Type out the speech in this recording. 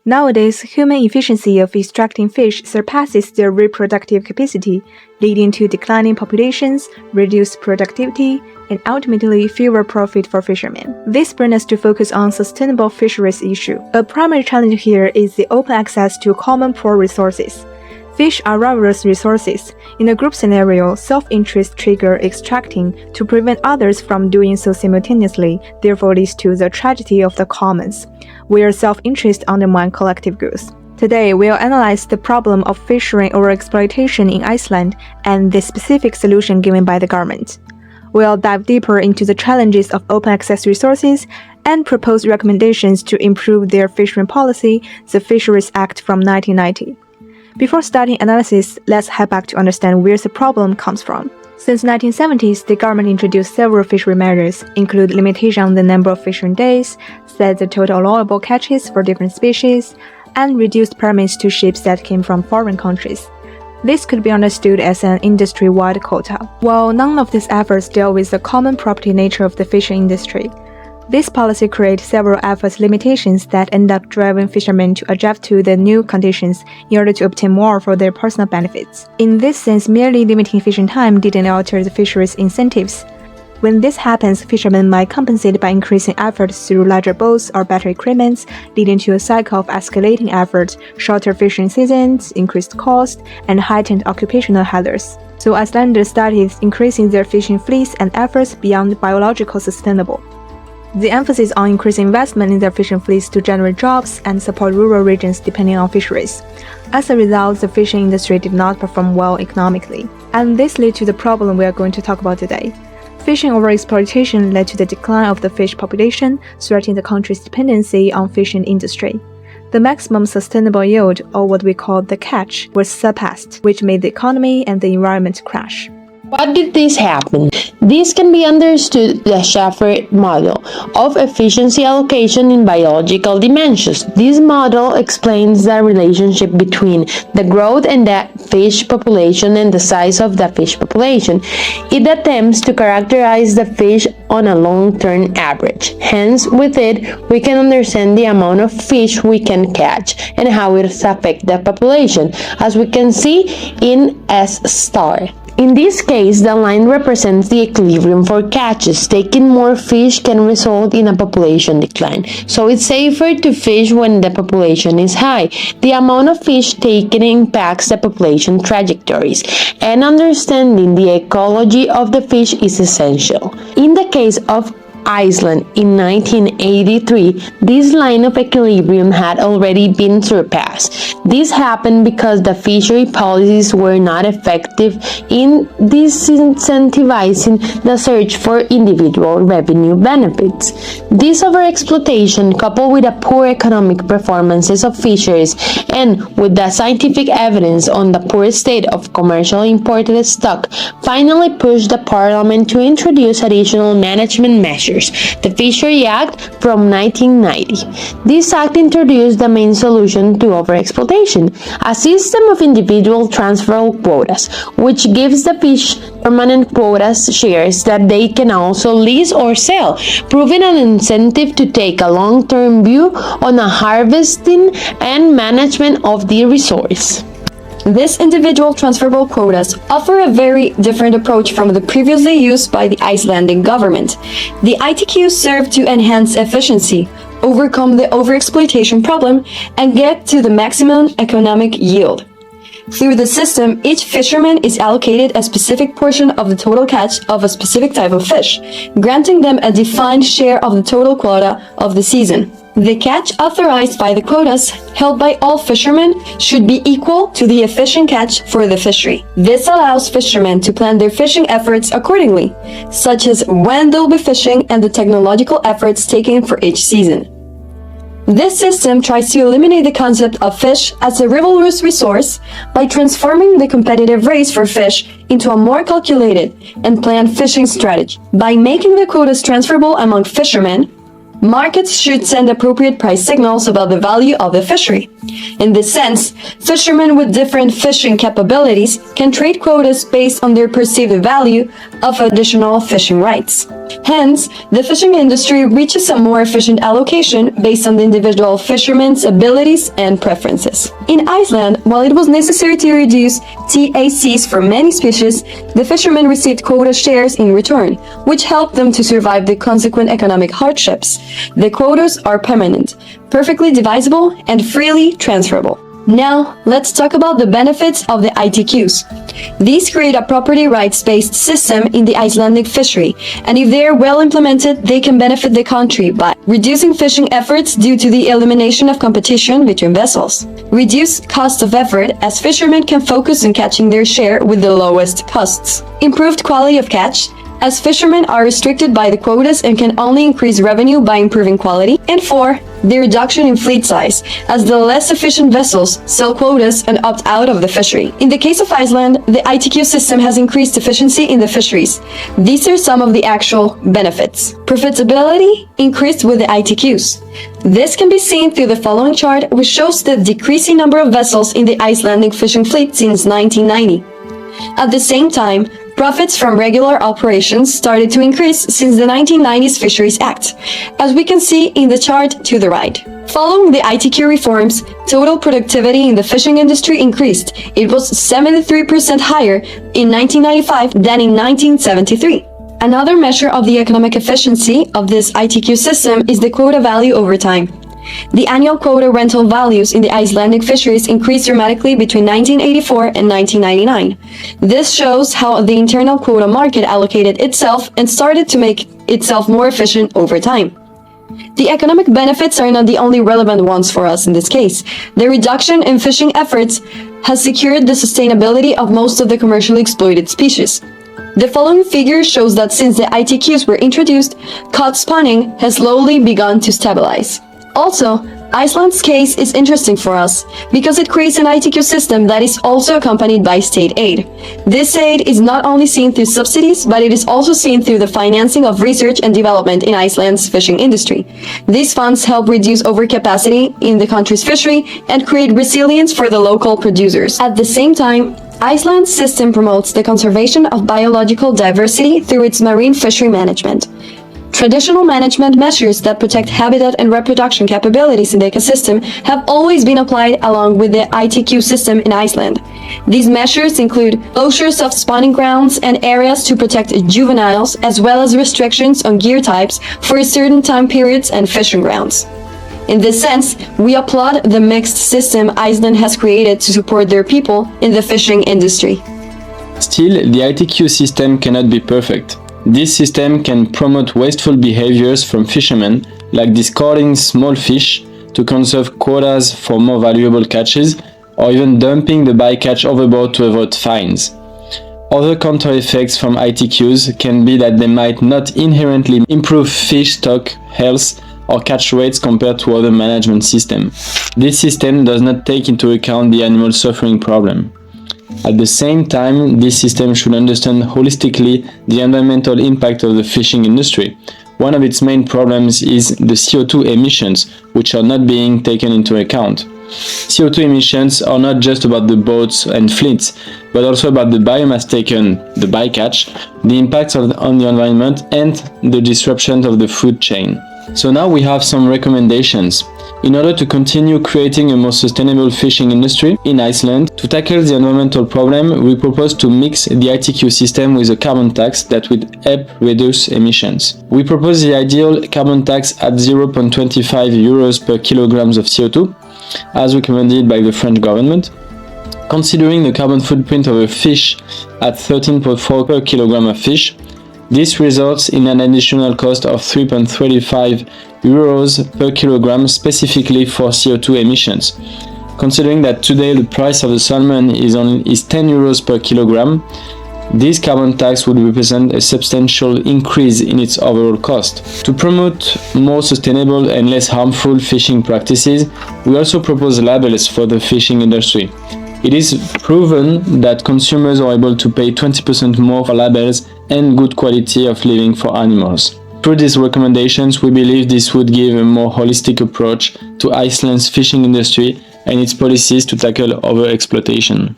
Nowadays, human efficiency of extracting fish surpasses their reproductive capacity, leading to declining populations, reduced productivity, and ultimately fewer profit for fishermen. This brings us to focus on sustainable fisheries issue. A primary challenge here is the open access to common pool resources. Fish are rare resources. In a group scenario, self-interest triggers extracting to prevent others from doing so simultaneously, therefore leads to the tragedy of the commons, where self-interest undermines collective goods. Today, we'll analyze the problem of fishery overexploitation in Iceland and the specific solution given by the government. We'll dive deeper into the challenges of open access resources and propose recommendations to improve their fishery policy, the Fisheries Act from 1990. Before starting analysis, let's head back to understand where the problem comes from. Since 1970s, the government introduced several fishery measures, including limitation on the number of fishing days, set the total allowable catches for different species, and reduced permits to ships that came from foreign countries. This could be understood as an industry-wide quota. While none of these efforts deal with the common property nature of the fishing industry, this policy creates several efforts limitations that end up driving fishermen to adjust to the new conditions in order to obtain more for their personal benefits. In this sense, merely limiting fishing time didn't alter the fisheries' incentives. When this happens, fishermen might compensate by increasing efforts through larger boats or better equipment, leading to a cycle of escalating efforts, shorter fishing seasons, increased costs, and heightened occupational hazards. So Icelanders started increasing their fishing fleets and efforts beyond biological sustainable. The emphasis on increasing investment in their fishing fleets to generate jobs and support rural regions depending on fisheries. As a result, the fishing industry did not perform well economically. And this led to the problem we are going to talk about today. Fishing overexploitation led to the decline of the fish population, threatening the country's dependency on fishing industry. The maximum sustainable yield, or what we call the catch, was surpassed, which made the economy and the environment crash. Why did this happen? This can be understood the Schaeffer model of efficiency allocation in biological dimensions. This model explains the relationship between the growth in the fish population and the size of the fish population. It attempts to characterize the fish on a long-term average. Hence, with it, we can understand the amount of fish we can catch and how it affects the population, as we can see in S star. In this case, the line represents the equilibrium for catches. Taking more fish can result in a population decline, so it's safer to fish when the population is high. The amount of fish taken impacts the population trajectories, and understanding the ecology of the fish is essential. In the case of Iceland in 1983, this line of equilibrium had already been surpassed. This happened because the fishery policies were not effective in disincentivizing the search for individual revenue benefits. This overexploitation, coupled with the poor economic performances of fisheries and with the scientific evidence on the poor state of commercially imported stock, finally pushed the parliament to introduce additional management measures. The Fishery Act from 1990. This act introduced the main solution to overexploitation, a system of individual transferable quotas, which gives the fish permanent quotas shares that they can also lease or sell, proving an incentive to take a long-term view on the harvesting and management of the resource. These individual transferable quotas offer a very different approach from the previously used by the Icelandic government. The ITQs serve to enhance efficiency, overcome the overexploitation problem, and get to the maximum economic yield. Through the system, each fisherman is allocated a specific portion of the total catch of a specific type of fish, granting them a defined share of the total quota of the season. The catch authorized by the quotas held by all fishermen should be equal to the efficient catch for the fishery. This allows fishermen to plan their fishing efforts accordingly, such as when they'll be fishing and the technological efforts taken for each season. This system tries to eliminate the concept of fish as a rivalrous resource by transforming the competitive race for fish into a more calculated and planned fishing strategy. By making the quotas transferable among fishermen, Markets should send appropriate price signals about the value of the fishery. In this sense, fishermen with different fishing capabilities can trade quotas based on their perceived value of additional fishing rights. Hence, the fishing industry reaches a more efficient allocation based on the individual fishermen's abilities and preferences. In Iceland, while it was necessary to reduce TACs for many species, the fishermen received quota shares in return, which helped them to survive the consequent economic hardships. The quotas are permanent, perfectly divisible, and freely transferable. Now, let's talk about the benefits of the ITQs. These create a property rights-based system in the Icelandic fishery, and if they are well implemented, they can benefit the country by reducing fishing efforts due to the elimination of competition between vessels, reduce cost of effort as fishermen can focus on catching their share with the lowest costs, improved quality of catch, as fishermen are restricted by the quotas and can only increase revenue by improving quality, and 4. The reduction in fleet size, as the less efficient vessels sell quotas and opt out of the fishery. In the case of Iceland, the ITQ system has increased efficiency in the fisheries. These are some of the actual benefits. Profitability increased with the ITQs. This can be seen through the following chart, which shows the decreasing number of vessels in the Icelandic fishing fleet since 1990. At the same time, profits from regular operations started to increase since the 1990s Fisheries Act, as we can see in the chart to the right. Following the ITQ reforms, total productivity in the fishing industry increased. It was 73% higher in 1995 than in 1973. Another measure of the economic efficiency of this ITQ system is the quota value over time. The annual quota rental values in the Icelandic fisheries increased dramatically between 1984 and 1999. This shows how the internal quota market allocated itself and started to make itself more efficient over time. The economic benefits are not the only relevant ones for us in this case. The reduction in fishing efforts has secured the sustainability of most of the commercially exploited species. The following figure shows that since the ITQs were introduced, cod spawning has slowly begun to stabilize. Also, Iceland's case is interesting for us because it creates an ITQ system that is also accompanied by state aid. This aid is not only seen through subsidies, but it is also seen through the financing of research and development in Iceland's fishing industry. These funds help reduce overcapacity in the country's fishery and create resilience for the local producers. At the same time, Iceland's system promotes the conservation of biological diversity through its marine fishery management. Traditional management measures that protect habitat and reproduction capabilities in the ecosystem have always been applied along with the ITQ system in Iceland. These measures include closures of spawning grounds and areas to protect juveniles, as well as restrictions on gear types for certain time periods and fishing grounds. In this sense, we applaud the mixed system Iceland has created to support their people in the fishing industry. Still, the ITQ system cannot be perfect. This system can promote wasteful behaviors from fishermen, like discarding small fish to conserve quotas for more valuable catches, or even dumping the bycatch overboard to avoid fines. Other counter effects from ITQs can be that they might not inherently improve fish stock health or catch rates compared to other management systems. This system does not take into account the animal suffering problem. At the same time, this system should understand holistically the environmental impact of the fishing industry. One of its main problems is the CO2 emissions, which are not being taken into account. CO2 emissions are not just about the boats and fleets, but also about the biomass taken, the bycatch, the impacts on the environment, and the disruption of the food chain. So now we have some recommendations. In order to continue creating a more sustainable fishing industry in Iceland, to tackle the environmental problem, we propose to mix the ITQ system with a carbon tax that would help reduce emissions. We propose the ideal carbon tax at 0.25 euros per kilograms of CO2, as recommended by the French government. Considering the carbon footprint of a fish at 13.4 per kilogram of fish, this results in an additional cost of 3.35 euros per kilogram specifically for CO2 emissions. Considering that today the price of the salmon is 10 euros per kilogram, this carbon tax would represent a substantial increase in its overall cost. To promote more sustainable and less harmful fishing practices, we also propose labels for the fishing industry. It is proven that consumers are able to pay 20% more for labels and good quality of living for animals. Through these recommendations, we believe this would give a more holistic approach to Iceland's fishing industry and its policies to tackle overexploitation.